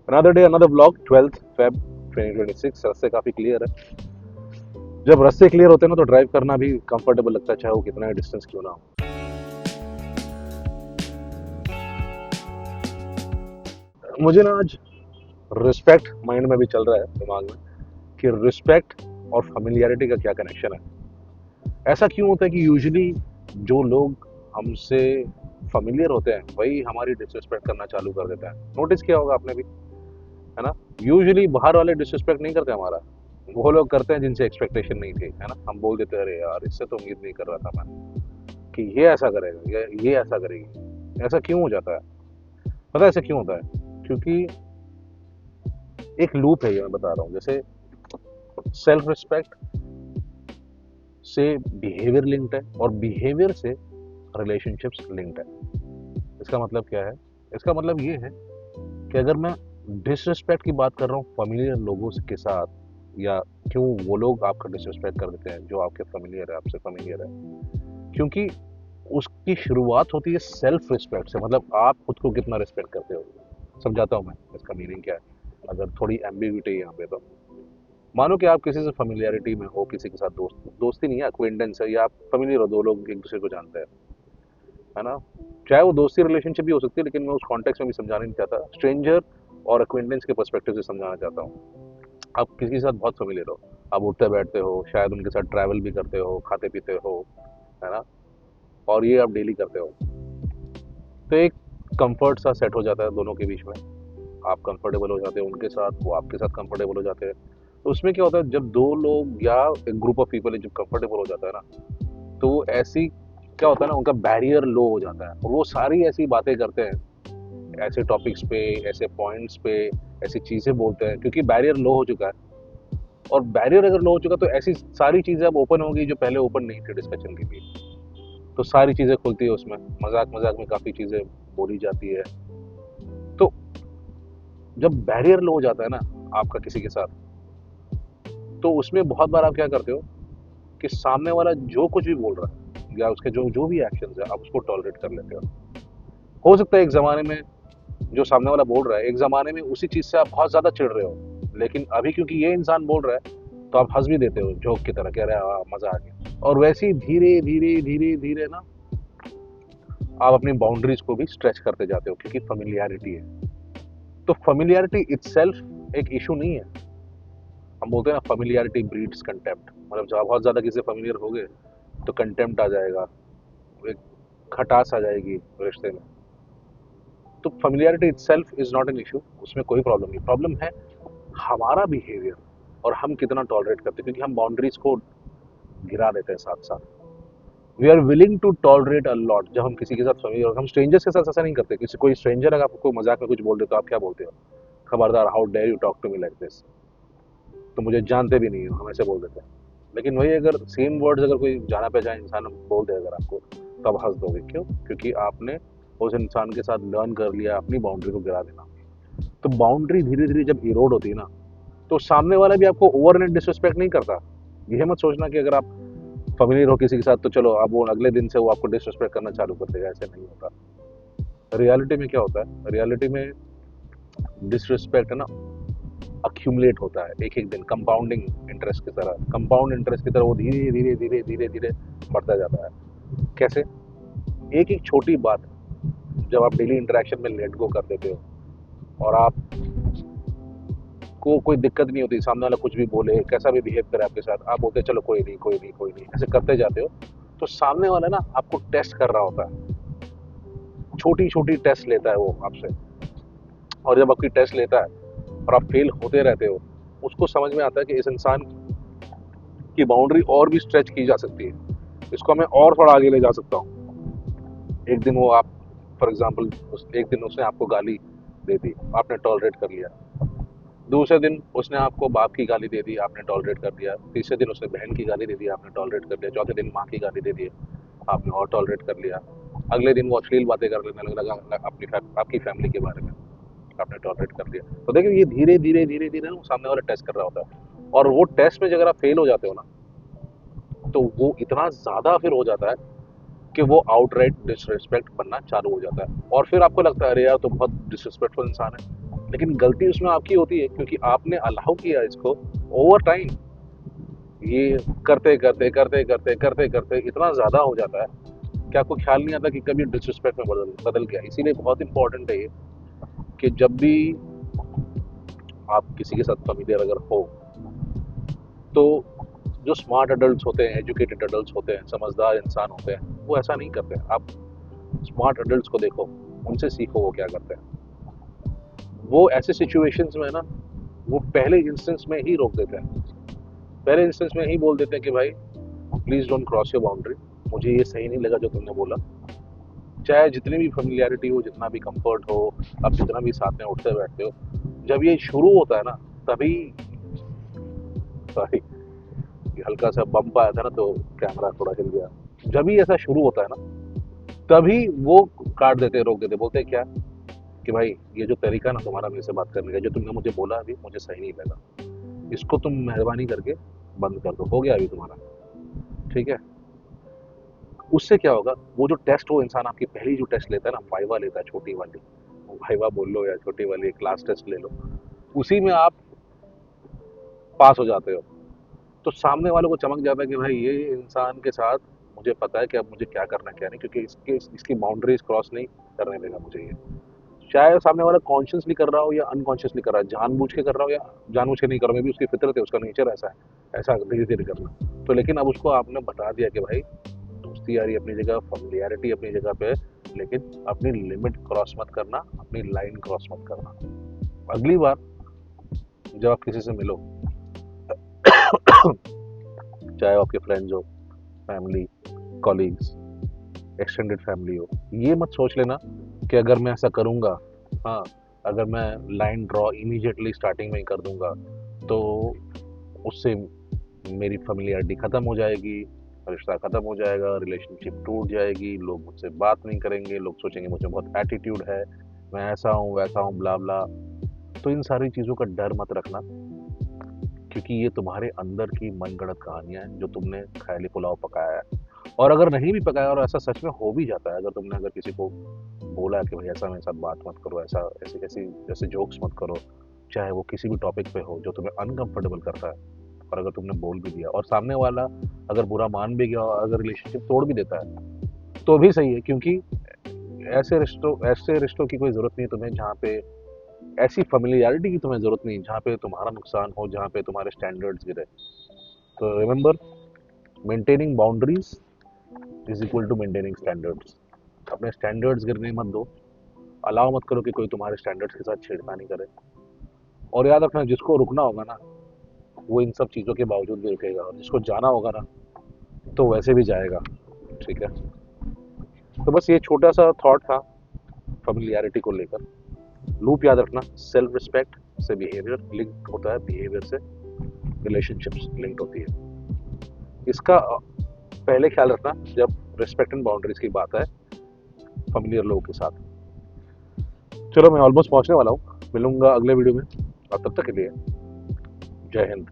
Another day another blog 12th Feb 2026। रास्ते काफी clear है। जब रास्ते क्लियर होते हैं ना तो ड्राइव करना भी कंफर्टेबल लगता है, चाहे वो कितना डिस्टेंस क्यों ना हो। मुझे ना आज रिस्पेक्ट माइंड में भी चल रहा है, दिमाग में, कि रिस्पेक्ट और फेमिलियरिटी का क्या कनेक्शन है। ऐसा क्यों होता है कि यूजुअली जो लोग हमसे फेमिलियर होते हैं वही हमारी डिसरिस्पेक्ट करना चालू कर देते हैं। नोटिस किया होगा आपने भी, है ना। यूजुअली बाहर वाले डिसरिस्पेक्ट नहीं करते हमारा, वो लोग करते हैं जिनसे एक्सपेक्टेशन नहीं थी, है ना। हम बोल देते हैं अरे यार इससे तो उम्मीद नहीं कर रहा था मैं कि ये ऐसा करेगा, ये ऐसा करेगी। ऐसा क्यों हो जाता है? पता है ऐसा क्यों होता है? क्योंकि एक लूप है, ये मैं बता रहा हूँ। जैसे सेल्फ रिस्पेक्ट से बिहेवियर लिंक्ड है और बिहेवियर से रिलेशनशिप्स लिंक्ड है। इसका मतलब क्या है? इसका मतलब ये है कि अगर मैं डिसरिस्पेक्ट की बात कर रहा हूँ फेमिलियर लोगों के साथ, या क्यों वो लोग आपका डिसरिस्पेक्ट कर देते हैं जो आपके फेमिलियर है, आपसे फेमिलियर है, क्योंकि उसकी शुरुआत होती है सेल्फ रिस्पेक्ट से। मतलब आप खुद को कितना रिस्पेक्ट करते हो। समझाता हूँ मैं इसका मीनिंग क्या है, अगर थोड़ी एम्बिग्यूटी है यहाँ पे। तो मानो कि आप किसी से फेमिलियरिटी में हो, किसी के साथ दोस्ती नहीं है, अक्वेंटेंस है, या आप फेमिलियर हो, दो लोग एक दूसरे को जानते हैं, है ना। चाहे वो दोस्ती रिलेशनशिप भी हो सकती है, लेकिन मैं उस कॉन्टेक्स्ट में भी समझाना नहीं चाहता। स्ट्रेंजर और अक्वेंटेंस के पर्सपेक्टिव से समझाना चाहता हूँ। आप किसी के साथ बहुत फेमिलियर हो, आप उठते बैठते हो, शायद उनके साथ ट्रैवल भी करते हो, खाते पीते हो, है ना, और ये आप डेली करते हो, तो एक कंफर्ट सा सेट हो जाता है दोनों के बीच में। आप कंफर्टेबल हो जाते हो उनके साथ, वो आपके साथ कंफर्टेबल हो जाते हैं। तो उसमें क्या होता है, जब दो लोग या एक ग्रुप ऑफ पीपल जब कंफर्टेबल हो जाता है ना, तो वो ऐसी क्या होता है ना, उनका बैरियर लो हो जाता है और वो सारी ऐसी बातें करते हैं, ऐसे टॉपिक्स पे, ऐसे पॉइंट्स पे, ऐसी चीजें बोलते हैं, क्योंकि बैरियर लो हो चुका है। और बैरियर अगर लो हो चुका तो ऐसी सारी चीजें अब ओपन होगी जो पहले ओपन नहीं थी डिस्कशन के लिए। तो सारी चीजें खुलती है उसमें, मजाक मजाक में काफी चीजें बोली जाती है। तो जब बैरियर लो हो जाता है ना आपका किसी के साथ, तो उसमें बहुत बार आप क्या करते हो कि सामने वाला जो कुछ भी बोल रहा है या उसके जो जो भी एक्शंस है, आप उसको टॉलरेट कर लेते हो सकता है एक जमाने में जो सामने वाला बोल रहा है, एक जमाने में उसी चीज से आप बहुत ज्यादा चिढ़ रहे हो, लेकिन अभी क्योंकि ये इंसान बोल रहा है तो आप हंस भी देते हो जोक की तरह, कह रहे हैं मजा आ गया। और वैसे ही धीरे धीरे धीरे धीरे ना आप अपनी बाउंड्रीज को भी स्ट्रेच करते जाते हो, क्योंकि फेमिलियरिटी है। तो फेमिलियरिटी इटसेल्फ एक इशू नहीं है। हम बोलते हैं ना, फेमिलियरिटी ब्रीड्स कंटेम्प्ट। मतलब जब बहुत ज्यादा किसी से फेमिलियर हो गए तो कंटेम्प्ट आ जाएगा, एक खटास आ जाएगी रिश्ते में। तो familiarity itself is not an issue, उसमें कोई प्रॉब्लम नहीं। प्रॉब्लम है हमारा बिहेवियर और हम कितना टॉलरेट करते हैं, क्योंकि हम बाउंड्रीज को गिरा देते हैं साथ साथ। We are willing to tolerate a lot. जब हम किसी के साथ फेमिलियर, हम स्ट्रेंजर्स के साथ ऐसा नहीं करते। किसी कोई स्ट्रेंजर अगर आपको मजाक में कुछ बोल दे तो आप क्या बोलते हो? खबरदार, how dare you talk to me like this. तो मुझे जानते भी नहीं हो, हम ऐसे बोल देते हैं। लेकिन वही अगर सेम वर्ड्स अगर कोई जाना पहचाना इंसान बोल दे अगर आपको, तो आप हंस दोगे। क्यों? क्योंकि आपने उस इंसान के साथ लर्न कर लिया अपनी बाउंड्री को गिरा देना। तो बाउंड्री धीरे धीरे जब इरोड होती है ना, तो सामने वाला भी आपको ओवरनेट डिसरिस्पेक्ट नहीं करता। यह मत सोचना कि अगर आप फेमिलियर हो किसी के साथ तो चलो अब वो अगले दिन से वो आपको डिसरिस्पेक्ट करना चालू कर देगा। ऐसे नहीं होता। रियलिटी में क्या होता है, रियलिटी में डिसरिस्पेक्ट है ना, अक्यूमुलेट होता है एक एक दिन, कंपाउंडिंग इंटरेस्ट की तरह। कंपाउंड इंटरेस्ट की तरह वो धीरे धीरे धीरे धीरे धीरे बढ़ता जाता है। कैसे? एक एक छोटी बात जब आप डेली इंटरेक्शन में लेट गो कर देते हो और आप को कोई दिक्कत नहीं होती, सामने वाला कुछ भी बोले, कैसा भी बिहेव करे आपके साथ, आप बोलते चलो कोई नहीं कोई नहीं कोई नहीं, ऐसे करते जाते हो। तो सामने वाला ना आपको टेस्ट कर रहा होता है, छोटी छोटी टेस्ट लेता है वो आपसे। और जब आपकी टेस्ट लेता है और आप फेल होते रहते हो, उसको समझ में आता है कि इस इंसान की बाउंड्री और भी स्ट्रेच की जा सकती है, इसको मैं और थोड़ा आगे ले जा सकता हूँ। एक दिन वो आप फॉर एग्जाम्पल एक दिन उसने आपको गाली दे दी, आपने टॉलरेट कर लिया। दूसरे दिन उसने आपको बाप की गाली दे दी, आपने टॉलरेट कर दिया। तीसरे दिन उसने बहन की गाली दे दी, आपने टॉलरेट कर दिया। चौथे दिन माँ की गाली दे दी, आपने और टॉलरेट कर लिया। अगले दिन वो अश्लील बातें करने लगा आपकी फैमिली के बारे में, आपने टॉलरेट कर लिया। तो देखिए ये धीरे धीरे धीरे धीरे वो सामने वाला टेस्ट कर रहा होता है। और वो टेस्ट में अगर आप फेल हो जाते हो ना, तो वो इतना ज्यादा फिर हो जाता है कि वो आउटराइट डिसरिस्पेक्ट बनना चालू हो जाता है। और फिर आपको लगता है अरे यार तो बहुत डिसरिस्पेक्टफुल इंसान है, लेकिन गलती उसमें आपकी होती है क्योंकि आपने अलाउ किया इसको ओवर टाइम। ये करते करते करते करते करते करते इतना ज़्यादा हो जाता है कि आपको ख्याल नहीं आता कि कभी डिसरिस्पेक्ट में बदल बदल गया। इसीलिए बहुत इंपॉर्टेंट है ये कि जब भी आप किसी के साथ फेमिलियर अगर हो तो जो स्मार्ट अडल्ट होते हैं, एजुकेटेड अडल्ट होते हैं, समझदार इंसान होते हैं, वो ऐसा नहीं करते हैं। आप स्मार्ट अडल्ट को देखो, उनसे सीखो वो क्या करते हैं। वो ऐसे सिचुएशंस में ना वो पहले इंस्टेंस में ही रोक देते हैं, पहले इंस्टेंस में ही बोल देते हैं कि भाई please don't cross your boundary, मुझे ये सही नहीं लगा जो तुमने बोला। चाहे जितनी भी फेमिलियरिटी हो, जितना भी कंफर्ट हो, आप जितना भी साथ में उठते बैठते हो, जब ये शुरू होता है ना तभी, सॉरी हल्का सा बम्प आया था ना तो कैमरा थोड़ा हिल गया। जब भी ऐसा शुरू होता है ना तभी वो काट देते, रोक देते, बोलते हैं क्या कि भाई ये जो तरीका ना तुम्हारा मेरे से बात करने का, जो तुमने मुझे बोला अभी मुझे सही नहीं लगा, इसको तुम मेहरबानी करके बंद कर दो, हो गया अभी तुम्हारा, ठीक है। उससे क्या होगा, वो जो टेस्ट, वो इंसान आपकी पहली जो टेस्ट लेता है ना, वाइवा लेता है, छोटी वाली, वाइवा बोल लो या छोटी वाली क्लास टेस्ट ले लो, उसी में आप पास हो जाते हो। तो सामने वालों को चमक जाता है कि भाई ये इंसान के साथ मुझे पता है कि अब मुझे क्या करना है क्या नहीं, क्योंकि इसकी बाउंड्रीज क्रॉस नहीं करने देगा मुझे ये। चाहे सामने वाला कॉन्शियसली कर रहा हो या अनकॉन्शियसली कर रहा है, जानबूझ के कर रहा हो या जानबूझ के नहीं कर रहा, मे भी उसकी फितरत है, उसका नेचर ऐसा है, ऐसा धीरे धीरे करना। तो लेकिन अब उसको आपने बता दिया कि भाई दोस्ती यारी अपनी जगह, फैमिलियरिटी अपनी जगह पे है, लेकिन अपनी लिमिट क्रॉस मत करना, अपनी लाइन क्रॉस मत करना। अगली बार जब आप किसी से मिलो, चाहे आपके फ्रेंड्स हो, फैमिली, कॉलीग्स, एक्सटेंडेड फैमिली हो, ये मत सोच लेना कि अगर मैं ऐसा करूँगा, हाँ, अगर मैं लाइन ड्रॉ इमीडिएटली स्टार्टिंग में ही कर दूंगा तो उससे मेरी फैमिलियरिटी ख़त्म हो जाएगी, रिश्ता ख़त्म हो जाएगा, रिलेशनशिप टूट जाएगी, लोग मुझसे बात नहीं करेंगे, लोग सोचेंगे मुझे बहुत एटीट्यूड है, मैं ऐसा हूँ वैसा हूँ, ब्ला ब्ला। तो इन सारी चीज़ों का डर मत रखना, क्योंकि ये तुम्हारे अंदर की मनगढ़ंत कहानियाँ हैं जो तुमने ख़याली पुलाव पकाया है। और अगर नहीं भी पकाया और ऐसा सच में हो भी जाता है, अगर तुमने अगर किसी को बोला कि भाई ऐसा मेरे साथ बात मत करो, ऐसा ऐसे ऐसे ऐसे जोक्स मत करो, चाहे वो किसी भी टॉपिक पे हो जो तुम्हें अनकंफर्टेबल करता है, और अगर तुमने बोल भी दिया और सामने वाला अगर बुरा मान भी गया और अगर रिलेशनशिप तोड़ भी देता है तो भी सही है, क्योंकि ऐसे रिश्तों की कोई ज़रूरत नहीं है तुम्हें, जहाँ पे ऐसी फेमिलियरिटी की तुम्हें ज़रूरत नहीं जहाँ पे तुम्हारा नुकसान हो, जहाँ पे तुम्हारे स्टैंडर्ड्स गिरे। तो remember, maintaining boundaries is equal to maintaining standards. अपने स्टैंडर्ड्स गिरने मत दो, अलाउ मत करो कि कोई तुम्हारे स्टैंडर्ड्स के साथ छेड़खानी करे। और याद रखना, जिसको रुकना होगा ना वो इन सब चीज़ों के बावजूद भी रुकेगा, और जिसको जाना होगा ना तो वैसे भी जाएगा, ठीक है। तो बस ये छोटा सा थॉट था फेमिलियरिटी को लेकर। लूप याद रखना, सेल्फ रिस्पेक्ट से बिहेवियर लिंक होता है, बिहेवियर से रिलेशनशिप्स लिंक होती है। इसका पहले ख्याल रखना जब रिस्पेक्ट एंड बाउंड्रीज की बात है फेमिलियर लोगों के साथ। चलो मैं ऑलमोस्ट पहुंचने वाला हूँ, मिलूंगा अगले वीडियो में, और तब तक के लिए जय हिंद।